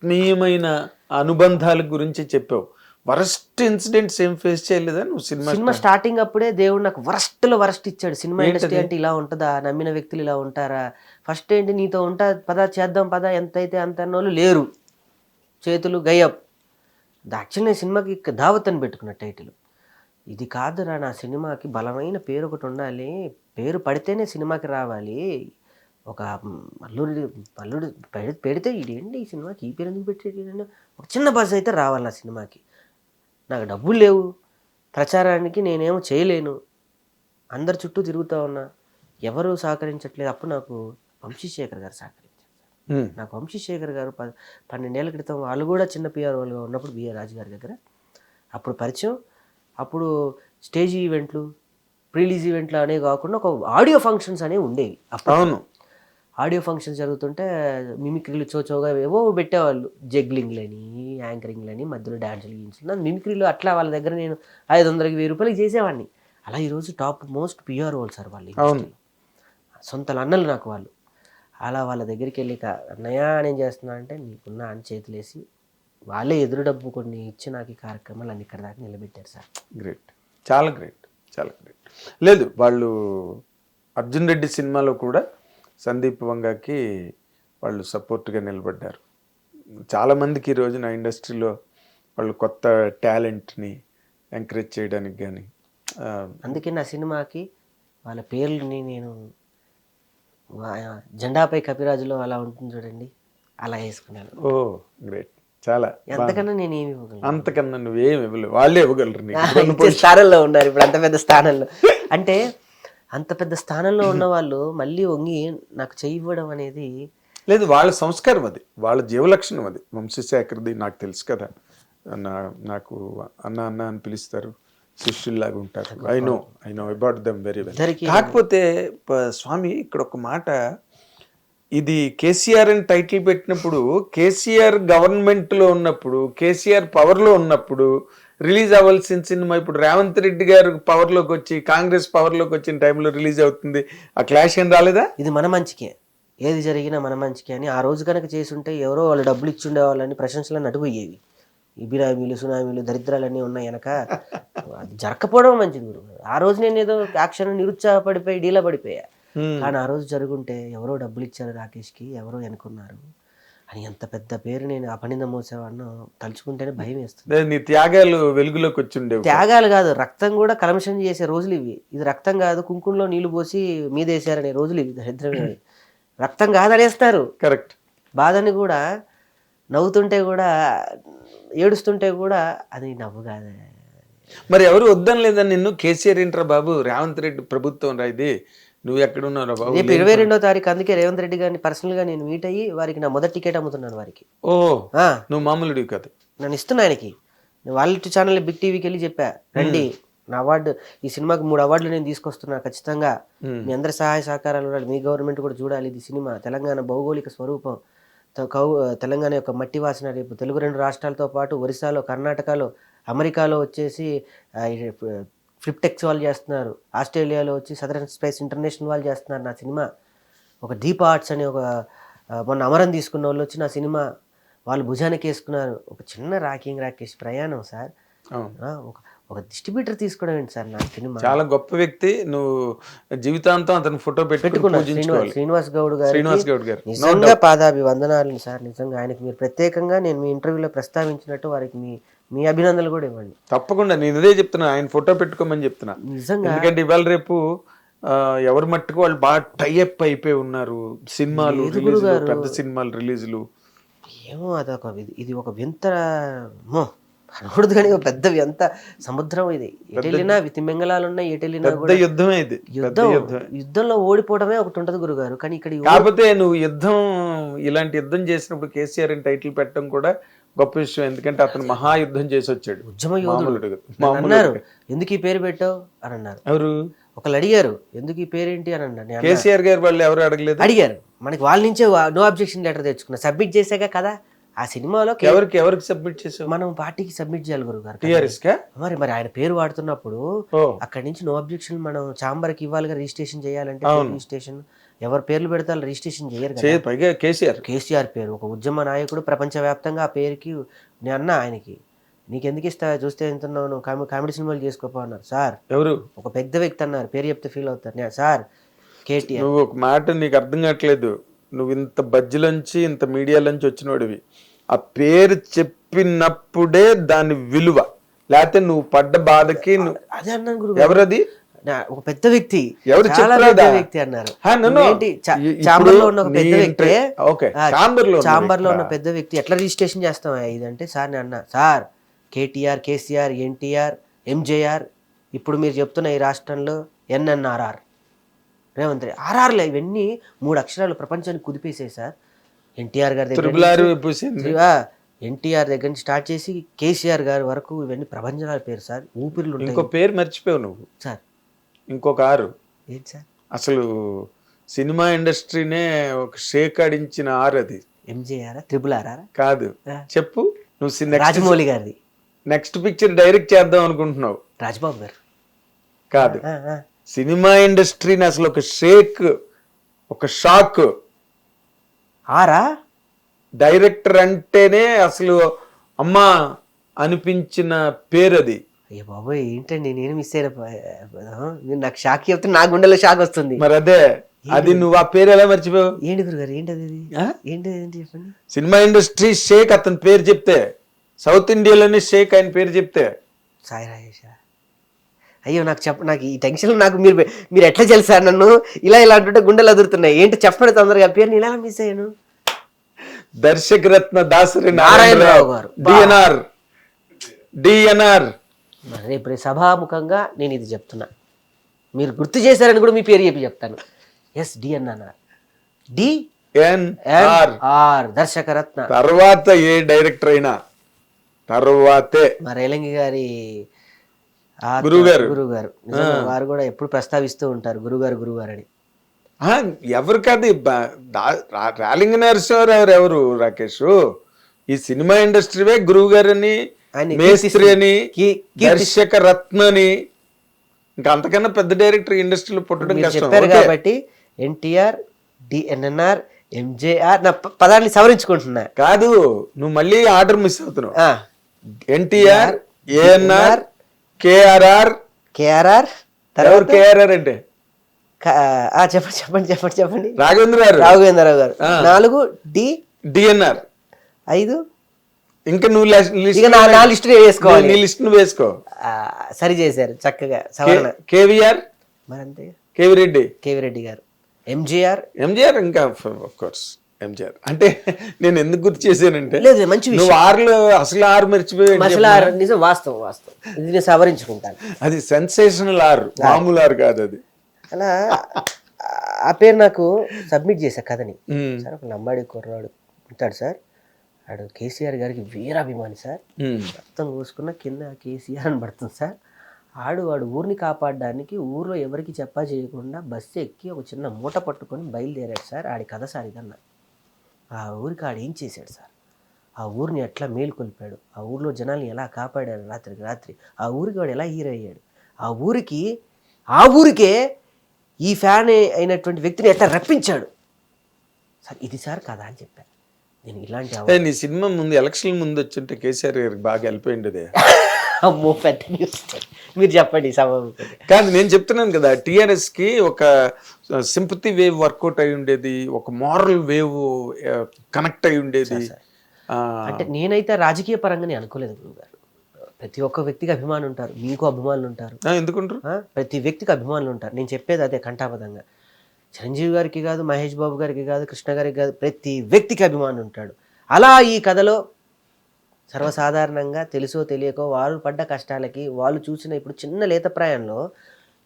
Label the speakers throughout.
Speaker 1: ఆత్మీయమైన అనుబంధాల గురించి చెప్పావు. వరస్ట్ ఇన్సిడెంట్స్ ఏం ఫేస్ చేయలేదా నువ్వు
Speaker 2: సినిమా స్టార్టింగ్ అప్పుడే దేవుడు నాకు వరస్ట్ ఇచ్చాడు. సినిమా ఇండస్ట్రీ అంటే ఇలా ఉంటుందా, నమ్మిన వ్యక్తులు ఇలా ఉంటారా, ఫస్ట్ ఏంటి నీతో ఉంటా పదా చేద్దాం పదా ఎంతైతే అంత అన్నోళ్ళు లేరు, చేతులు గయ్యప్. యాక్చువల్లీ నేను సినిమాకి దావత్ అని పెట్టుకున్న టైటిల్. ఇది కాదురా, నా సినిమాకి బలమైన పేరు ఒకటి ఉండాలి, పేరు పడితేనే సినిమాకి రావాలి, ఒక అల్లుడు పెడితే ఇదేంటి ఈ సినిమాకి ఈ పేరు ఎందుకు పెట్టేది, ఒక చిన్న బజ్ అయితే రావాలి నా సినిమాకి. నాకు డబ్బులు లేవు, ప్రచారానికి నేనేమో చేయలేను, అందరి చుట్టూ తిరుగుతూ ఉన్నా, ఎవరు సహకరించట్లేదు. అప్పుడు నాకు వంశీశేఖర్ గారు సహకరించారు. నాకు వంశీశేఖర్ గారు 12 ఏళ్ల క్రితం వాళ్ళు కూడా చిన్న పిఆర్ వాళ్ళుగా ఉన్నప్పుడు బిఆర్ రాజు గారి దగ్గర అప్పుడు పరిచయం. అప్పుడు స్టేజ్ ఈవెంట్లు, ప్రీలీజ్ ఈవెంట్లు అనేవి కాకుండా ఒక ఆడియో ఫంక్షన్స్ అనేవి ఉండేవి. అప్పుడు ఆడియో ఫంక్షన్స్ జరుగుతుంటే మిమిక్రీలు చోచోగా ఏవో పెట్టేవాళ్ళు, జగ్లింగ్లని, యాంకరింగ్లని, మధ్యలో డాన్సులు గీన్సులు, మిమిక్రీలు అట్లా వాళ్ళ దగ్గర నేను 500కి 1000 రూపాయలకి చేసేవాడిని. అలా ఈరోజు టాప్ మోస్ట్ పిఆర్ వాళ్ళు సార్ వాళ్ళు, సొంత అన్నలు నాకు వాళ్ళు. అలా వాళ్ళ దగ్గరికి వెళ్ళి అన్నయ్య నేను చేస్తున్నా అంటే నీకున్న అని చేతులేసి వాళ్ళే ఎదురు డబ్బు కొన్ని ఇచ్చి నాకు ఈ కార్యక్రమాలు అన్ని ఇక్కడ దాకా నిలబెట్టారు సార్.
Speaker 1: గ్రేట్, చాలా గ్రేట్, చాలా గ్రేట్. లేదు, వాళ్ళు అర్జున్ రెడ్డి సినిమాలో కూడా సందీప్ వంగకి వాళ్ళు సపోర్ట్గా నిలబడ్డారు. చాలామందికి ఈ రోజున ఇండస్ట్రీలో వాళ్ళు కొత్త టాలెంట్ని ఎంకరేజ్ చేయడానికి కానీ.
Speaker 2: అందుకే నా సినిమాకి వాళ్ళ పేర్లని నేను జెండాపై కపిరాజులో అలా ఉంటుంది చూడండి, అలా వేసుకున్నాను.
Speaker 1: ఓ గ్రేట్, చాలా.
Speaker 2: ఎంతకన్నా నేను ఏమి ఇవ్వగలను,
Speaker 1: అంతకన్నా నువ్వేమి ఇవ్వలేవు, వాళ్ళే ఇవ్వగలరు.
Speaker 2: స్థానంలో ఉన్నారు ఇప్పుడు, అంత పెద్ద స్థానంలో. అంటే అంత పెద్ద స్థానంలో ఉన్న వాళ్ళు మళ్ళీ వంగి నాకు చేయివ్వడం అనేది
Speaker 1: లేదు, వాళ్ళ సంస్కారం అది, వాళ్ళ జీవలక్షణం అది. వంశీశేఖర్ది నాకు తెలుసు కదా, నాకు అన్న అన్న అని పిలుస్తారు, శిష్యుల్లాగా ఉంటారు. I know about them very well. కాకపోతే స్వామి ఇక్కడ ఒక మాట, ఇది కేసీఆర్ అని టైటిల్ పెట్టినప్పుడు, కేసీఆర్ గవర్నమెంట్లో ఉన్నప్పుడు, కేసీఆర్ పవర్లో ఉన్నప్పుడు రిలీజ్ అవ్వాల్సిన సినిమా ఇప్పుడు రేవంత్ రెడ్డి గారు పవర్లోకి వచ్చి, కాంగ్రెస్ పవర్లోకి వచ్చిన టైంలో రిలీజ్ అవుతుంది. ఆ క్లాష్ ఏం రాలేదా?
Speaker 2: ఇది మన మంచికే, ఏది జరిగినా మన మంచికే అని ఆ రోజు కనుక చేసుంటే ఎవరో వాళ్ళు డబ్బులు ఇచ్చి ఉండేవాళ్ళని ప్రశంసలను అటుపోయేవి. ఈ బినామీలు సునామీలు దరిద్రాలన్నీ ఉన్నాయి వెనక, అది జరగకపోవడం మంచిది గురు. ఆ రోజు నేను ఏదో యాక్షన్ నిరుత్సాహపడిపోయి డీలా పడిపోయా. కానీ ఆ రోజు జరుగుంటే ఎవరో డబ్బులు ఇచ్చారు రాకేష్కి, ఎవరో అనుకున్నారు అని ఎంత పెద్ద పేరు నేను అపనింద మోసేవాడినో తలుచుకుంటేనే భయం వేస్తుంది.
Speaker 1: నీ త్యాగాలు వెలుగులోకి వచ్చి
Speaker 2: త్యాగాలు కాదు, రక్తం కూడా కలమషం చేసే రోజులు ఇవి. ఇది రక్తం కాదు, కుంకుమలో నీళ్లు పోసి మీదేసారనే రోజులు ఇవి. దరిద్రమే, రక్తం కాదనేస్తారు.
Speaker 1: కరెక్ట్.
Speaker 2: బాధని కూడా నవ్వుతుంటే కూడా, ఏడుస్తుంటే కూడా అది నవ్వు కాదు.
Speaker 1: మరి ఎవరు వద్దని లేదని నిన్ను, కేసీఆర్ ఏంట్రా బాబు, రేవంత్ రెడ్డి ప్రభుత్వం రా ఇది, నువ్వు ఎక్కడున్నారా బాబు?
Speaker 2: రేపు 22వ తారీఖు, అందుకే రేవంత్ రెడ్డి గారిని పర్సనల్ గా నేను మీట్ అయ్యి వారికి నా మొదటి టికెట్ అమ్ముతున్నాను వారికి.
Speaker 1: ఓ, నువ్వు మామూలుడివి కాదు,
Speaker 2: నన్ను ఇస్తున్నా ఆయనకి. వాళ్ళ ఛానల్ బిగ్ టీవీకి వెళ్ళి చెప్పా, రండి నా అవార్డు, ఈ సినిమాకి 3 అవార్డులు నేను తీసుకొస్తున్నా, ఖచ్చితంగా మీ అందరి సహాయ సహకారాలు ఉండాలి, మీ గవర్నమెంట్ కూడా చూడాలి, ఇది సినిమా తెలంగాణ భౌగోళిక స్వరూపం, తెలంగాణ యొక్క మట్టి వాసన, రేపు తెలుగు 2 రాష్ట్రాలతో పాటు ఒరిస్సాలో, కర్ణాటకలో, అమెరికాలో వచ్చేసి ఫ్లిప్టెక్స్ వాళ్ళు చేస్తున్నారు, ఆస్ట్రేలియాలో వచ్చి సదరన్ స్పేస్ ఇంటర్నేషనల్ వాళ్ళు చేస్తున్నారు నా సినిమా. ఒక డీప్ ఆర్ట్స్ అని ఒక మొన్న అమరం తీసుకున్న వాళ్ళు వచ్చి నా సినిమా వాళ్ళు భుజానికి వేసుకున్నారు. ఒక చిన్న రాకేష్ ప్రయాణం సార్, ఒక డిస్ట్రిబ్యూటర్ తీసుకోవడం ఏంటి సార్ నా సినిమా.
Speaker 1: చాలా గొప్ప వ్యక్తి, నువ్వు జీవితాంతం అతను ఫోటో పెట్టుకున్నావు.
Speaker 2: శ్రీనివాస్ గౌడ్ గారు నిజంగా పాదాభివందనాలు సార్. నిజంగా ఆయనకి మీరు ప్రత్యేకంగా నేను మీ ఇంటర్వ్యూలో ప్రస్తావించినట్టు వారికి మీ అభినందనలు కూడా ఇవ్వండి.
Speaker 1: తప్పకుండా, నేను ఇదే చెప్తున్నా, ఆయన ఫోటో పెట్టుకోమని చెప్తున్నా. నిజంగా, ఎందుకంటే ఇవాళ రేపు ఎవరి మట్టుకు వాళ్ళు బాగా టైఅప్ అయిపోయి ఉన్నారు. సినిమాలు పెద్ద సినిమాలు రిలీజులు
Speaker 2: ఏమో అదొక, ఇది ఒక వింత అనకూడదు కానీ ఒక పెద్ద ఎంత సముద్రం ఇది. ఎటెళ్ళినా తిమ్మెంగళాలు ఉన్నాయి, ఎటెళ్ళినా కూడా
Speaker 1: యుద్ధమే ఇది.
Speaker 2: యుద్ధంలో ఓడిపోవడమే ఒకటి ఉంటది గురుగారు. కానీ ఇక్కడ
Speaker 1: కాకపోతే నువ్వు ఇలాంటి యుద్ధం చేసినప్పుడు కేసీఆర్ అని టైటిల్ పెట్టడం కూడా గొప్ప విషయం. ఎందుకంటే అతను మహాయుద్ధం చేసి వచ్చాడు,
Speaker 2: ఉద్యమ యోధుడు. అన్నారు ఎందుకు ఈ పేరు పెట్టావు అని అన్నారు.
Speaker 1: ఎవరు
Speaker 2: ఒకళ్ళు అడిగారు ఎందుకు ఈ పేరేంటి అని అన్నారు.
Speaker 1: కేసీఆర్ గారు వాళ్ళు ఎవరు అడగలేదు,
Speaker 2: అడిగారు. మనకి వాళ్ళ నుంచే నో అబ్జెక్షన్ లెటర్ తెచ్చుకున్నా, సబ్మిట్ చేసాక కదా ఆ సినిమాలో
Speaker 1: ఎవరికి సబ్మిట్ చేసావు?
Speaker 2: మనం పార్టీకి సబ్మిట్ చేయాలి గురుగారు.
Speaker 1: టీఆర్ఎస్ కా?
Speaker 2: మరి ఆయన పేరు వాడుతున్నప్పుడు
Speaker 1: ఓ
Speaker 2: అక్కడి నుంచి నో అబ్జెక్షన్ మనం ఛాంబర్కి ఇవ్వాలిగా రిజిస్ట్రేషన్ చేయాలంటే. రిజిస్ట్రేషన్ ఎవరు పేర్లు పెడితే వాళ్ళు రిజిస్ట్రేషన్ చేయరు కదా.
Speaker 1: పైగా కేసీఆర్
Speaker 2: పేరు ఒక ఉద్యమ నాయకుడు, ప్రపంచవ్యాప్తంగా ఆ పేరుకి నేను అన్నా ఆయనకి, నీకెందుకు ఇస్తా చూస్తే ఎంతున్నావు నువ్వు కామెడీ సినిమాలు చేసుకోపో అన్నారు. సార్
Speaker 1: ఎవరు?
Speaker 2: ఒక పెద్ద వ్యక్తి అన్నారు, పేరు చెప్తే ఫీల్ అవుతారు. నేను సార్ కేటీఆర్.
Speaker 1: నువ్వు ఒక మాట నీకు అర్థం కావట్లేదు. నువ్వు ఇంత బజ్జిలోంచి ఇంత మీడియాలోంచి వచ్చినోడివి. ఆ పేరు చెప్పినప్పుడే దాని విలువ, లేకపోతే నువ్వు పడ్డ బాధకి
Speaker 2: అదే అన్నాను గురు.
Speaker 1: ఎవరది?
Speaker 2: ఒక పెద్ద వ్యక్తి,
Speaker 1: ఎవరు
Speaker 2: చాలా పెద్ద వ్యక్తి అన్నారు. చాంబర్ లో ఉన్న ఒక పెద్ద వ్యక్తి, చాంబర్ లో ఉన్న పెద్ద వ్యక్తి ఎట్లా రిజిస్ట్రేషన్ చేస్తాం ఇదంటే సార్ నేను అన్నా, సార్ కేటీఆర్, కేసీఆర్, ఎన్టీఆర్, ఎంజేఆర్, ఇప్పుడు మీరు చెప్తున్న ఈ రాష్ట్రంలో ఎన్ఎన్ఆర్ఆర్, రేవంత్ రెడ్డి ఆర్ఆర్లే, ఇవన్నీ 3 అక్షరాలు ప్రపంచానికి కుదిపేసాయి సార్. ఎన్టీఆర్ గారి దగ్గర, ఎన్టీఆర్ దగ్గర నుంచి స్టార్ట్ చేసి కేసీఆర్ గారి వరకు ఇవన్నీ ప్రభంజనాల పేరు సార్. ఊపిరిలు
Speaker 1: ఇంకో పేరు మర్చిపోయావు నువ్వు
Speaker 2: సార్.
Speaker 1: ఇంకొక ఆరు
Speaker 2: ఏంటి సార్?
Speaker 1: అసలు సినిమా ఇండస్ట్రీనే ఒక షేక్ ఆడించిన ఆరు అది.
Speaker 2: ఎంజేఆర్, TRRR
Speaker 1: కాదు, చెప్పు నువ్వు.
Speaker 2: రాజమౌళి గారిది
Speaker 1: నెక్స్ట్ పిక్చర్ డైరెక్ట్ చేద్దాం అనుకుంటున్నావు.
Speaker 2: రాజ్బాబు గారు
Speaker 1: కాదు. సినిమా ఇండస్ట్రీని అసలు ఒక షేక్, ఒక షాక్.
Speaker 2: ఆరా
Speaker 1: డైరెక్టర్ అంటేనే అసలు అమ్మా అనిపించిన పేరు అది.
Speaker 2: అయ్యో బాబోయ్, ఏంటండి నేను మిస్ అయిన, నాకు షాక్ చెప్తే నా గుండెలో షాక్ వస్తుంది.
Speaker 1: మరి అదే, అది నువ్వు ఆ పేరు ఎలా మర్చిపోయావు?
Speaker 2: ఏంటి గురుగారు, ఏంటది? ఏంటి చెప్పండి.
Speaker 1: సినిమా ఇండస్ట్రీ షేక్ అతని పేరు చెప్తే, సౌత్ ఇండియాలోనే షేక్ ఆయన పేరు చెప్తే.
Speaker 2: సాయి రాజేష్. అయ్యో నాకు ఈ టెన్షన్, నాకు మీరు ఎట్లా తెలుసా నన్ను ఇలా అంటుంటే గుండెలు అదురుతున్నాయి. ఏంటి చెప్పండి తొందరగా, పేరు ఇలా మిస్ అయ్యాను.
Speaker 1: దర్శక రత్న దాసరి
Speaker 2: నారాయణరావు గారు,
Speaker 1: డిఎన్ఆర్.
Speaker 2: రేపు సభాముఖంగా నేను ఇది చెప్తున్నా, మీరు గుర్తు చేశారని కూడా మీ పేరు చెప్పి చెప్తాను. ఎస్ డిఎన్ఆర్, డిఎన్ఆర్ దర్శక రత్న.
Speaker 1: తర్వాత ఏ డైరెక్టర్ అయినా తర్వాతే
Speaker 2: మా రేలంగి గారి
Speaker 1: గురుగారు
Speaker 2: వారు కూడా ఎప్పుడు ప్రస్తావిస్తూ ఉంటారు గురుగారు అని.
Speaker 1: ఎవరు కాదు, రాలింగ నరసింహారావు ఎవరు రాకేష్? ఈ సినిమా ఇండస్ట్రీవే గురువు గారని, మేస్త్రి అని, దర్శక రత్న అని, ఇంకా అంతకన్నా పెద్ద డైరెక్టర్ ఇండస్ట్రీలో పుట్టడం
Speaker 2: చెప్పారు కాబట్టి ఎన్టీఆర్, డిఎన్ఆర్, ఎంజేఆర్ నా పదాన్ని సవరించుకుంటున్నా.
Speaker 1: కాదు, నువ్వు మళ్ళీ ఆర్డర్ మిస్ అవుతున్నావు. ఎన్టీఆర్, ఏఎన్ఆర్, కేఆర్ఆర్.
Speaker 2: తర్వాత
Speaker 1: కేఆర్ఆర్ అంటే
Speaker 2: చెప్పండి.
Speaker 1: రాఘవేంద్రరావు
Speaker 2: గారు. 4
Speaker 1: డిఎన్ఆర్.
Speaker 2: 5
Speaker 1: ఇంకా నువ్వు
Speaker 2: నా లిస్ట్ వేసుకోవాలి.
Speaker 1: నీ లిస్ట్ వేసుకో.
Speaker 2: సరి చేశారు చక్కగా సవరణ.
Speaker 1: కేవీఆర్,
Speaker 2: మరి అంతే.
Speaker 1: కేవీ రెడ్డి
Speaker 2: గారు. ఎంజీఆర్
Speaker 1: ఇంకా ఆఫ్ కోర్స్ ఎంజీఆర్. అంటే నేను ఎందుకు గుర్తు చేశానంటే,
Speaker 2: లేదు మంచి
Speaker 1: నువ్వు ఆరులో అసలు ఆరు మర్చిపోయావు.
Speaker 2: నిజం, వాస్తవం ఇది నేను సవరించుకుంటాను.
Speaker 1: అది సెన్సేషనల్ ఆరు, మామూలు ఆరు కాదు అది.
Speaker 2: అలా ఆ పేరు నాకు సబ్మిట్ చేశా కథని. సార్ ఒక లంబాడి కుర్రాడు ఉంటాడు సార్, ఆడు కేసీఆర్ గారికి వీరాభిమాని సార్, రక్తం కోసుకున్న కింద కేసీఆర్ అని పడుతుంది సార్. వాడు ఊరిని కాపాడడానికి ఊర్లో ఎవరికి చెప్పా చేయకుండా బస్సు ఎక్కి ఒక చిన్న మూట పట్టుకొని బయలుదేరాడు సార్. ఆడి కథ సార్ ఇదన్నా. ఆ ఊరికి ఆడు ఏం చేశాడు సార్, ఆ ఊరిని ఎట్లా మేలుకొల్పాడు, ఆ ఊరిలో జనాల్ని ఎలా కాపాడాడు రాత్రికి రాత్రి, ఆ ఊరికి వాడు ఎలా హీరో అయ్యాడు, ఆ ఊరికే ఈ ఫ్యాన్ అయినటువంటి వ్యక్తిని ఎట్లా రప్పించాడు సార్, ఇది సార్ కదా అని చెప్పాను నేను. ఇలాంటి
Speaker 1: నీ సినిమా ముందు ఎలక్షన్ ముందు వచ్చింటే కేసీఆర్ గారికి బాగా వెళ్ళిపోయింది.
Speaker 2: అమ్మో పెద్ద న్యూస్, మీరు చెప్పండి.
Speaker 1: కాదు, నేను చెప్తున్నాను కదా, టిఆర్ఎస్ కి ఒక సింపతి వేవ్ వర్కౌట్ అయి ఉండేది, ఒక మారల్ వేవ్ కనెక్ట్ అయి ఉండేది.
Speaker 2: అంటే నేనైతే రాజకీయ పరంగానే అనుకోలేదు గురుగారు. ప్రతి ఒక్క వ్యక్తికి అభిమానులు ఉంటారు, మీకు అభిమానులు ఉంటారు.
Speaker 1: ఎందుకుంటారు?
Speaker 2: ప్రతి వ్యక్తికి అభిమానులు ఉంటారు. నేను చెప్పేది అదే కంఠాపదంగా. చిరంజీవి గారికి కాదు, మహేష్ బాబు గారికి కాదు, కృష్ణ గారికి కాదు, ప్రతి వ్యక్తికి అభిమానులు ఉంటాడు. అలా ఈ కథలో సర్వసాధారణంగా తెలుసో తెలియకో వాళ్ళు పడ్డ కష్టాలకి, వాళ్ళు చూసిన ఇప్పుడు చిన్న లేత ప్రాయంలో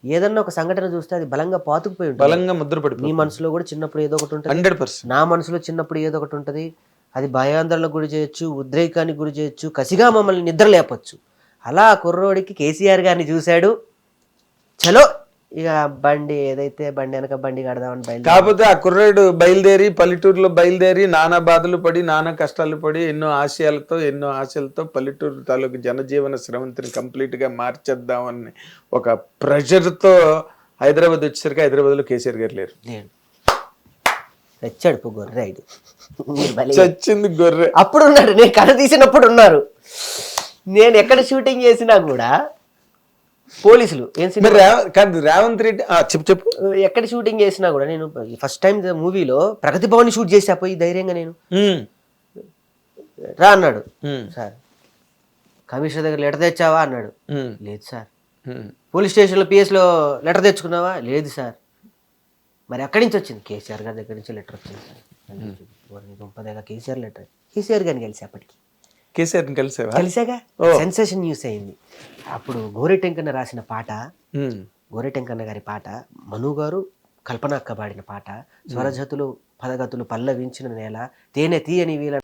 Speaker 2: ఏదన్నా ఒక సంఘటన చూస్తే అది బలంగా పాతుకుపోయి ఉంటుంది,
Speaker 1: బలంగా ముద్రపడి.
Speaker 2: నీ మనసులో కూడా చిన్నప్పుడు ఏదో ఒకటి ఉంటుంది,
Speaker 1: 100%.
Speaker 2: నా మనసులో చిన్నప్పుడు ఏదో ఒకటి ఉంటుంది. అది భయాందోళనకు గురి చేయొచ్చు, ఉద్రేకానికి గురి చేయొచ్చు, కసిగా మమ్మల్ని నిద్ర లేపచ్చు. అలా కుర్రోడికి కేసీఆర్ గారిని చూశాడు, చలో ఇక బండి ఏదైతే బండి వెనక బండి కడదామని బయలుదేరి
Speaker 1: కాకపోతే ఆ కుర్రాడు బయలుదేరి పల్లెటూరులో బయలుదేరి నానా బాధలు పడి నానా కష్టాలు పడి ఎన్నో ఆశలతో పల్లెటూరు తాలూకు జనజీవన స్రవంతిని కంప్లీట్ గా మార్చేద్దామని ఒక ప్రెషర్తో హైదరాబాద్ వచ్చేసరికి హైదరాబాద్లో కేసీఆర్ గారు లేరు.
Speaker 2: లేడు. తెచ్చాడు గొర్రె రైడ్.
Speaker 1: చచ్చింది గొర్రె.
Speaker 2: అప్పుడు ఉన్నాడు, నేను కథ తీసినప్పుడు ఉన్నారు. నేను ఎక్కడ షూటింగ్ చేసినా కూడా పోలీసులు
Speaker 1: కాదు రేవంత్ రెడ్డి చెప్పు
Speaker 2: ఎక్కడ షూటింగ్ చేసినా కూడా నేను ఫస్ట్ టైం మూవీలో ప్రగతి భవన్ షూట్ చేసా పోయి ధైర్యంగా నేను రా అన్నాడు. సార్ కమిషనర్ దగ్గర లెటర్ తెచ్చావా అన్నాడు. లేదు సార్. పోలీస్ స్టేషన్లో పిఎస్లో లెటర్ తెచ్చుకున్నావా? లేదు సార్. మరి ఎక్కడి నుంచి వచ్చింది? కేసీఆర్ గారి దగ్గర నుంచి లెటర్ వచ్చింది సార్. గొప్పదేగా కేసీఆర్ లెటర్. కేసీఆర్ గారిని కలిసి అప్పటికి
Speaker 1: కేసీఆర్ని
Speaker 2: కలిసాగా సెన్సేషన్ న్యూస్ అయింది. అప్పుడు గోరెటెంకన్న రాసిన పాట, గోరెటెంకన్న గారి పాట, మను గారు కల్పన అక్క పాడిన పాట, స్వరజతులు పదగతులు పల్లవించిన నేల, తేనె తీయని వీల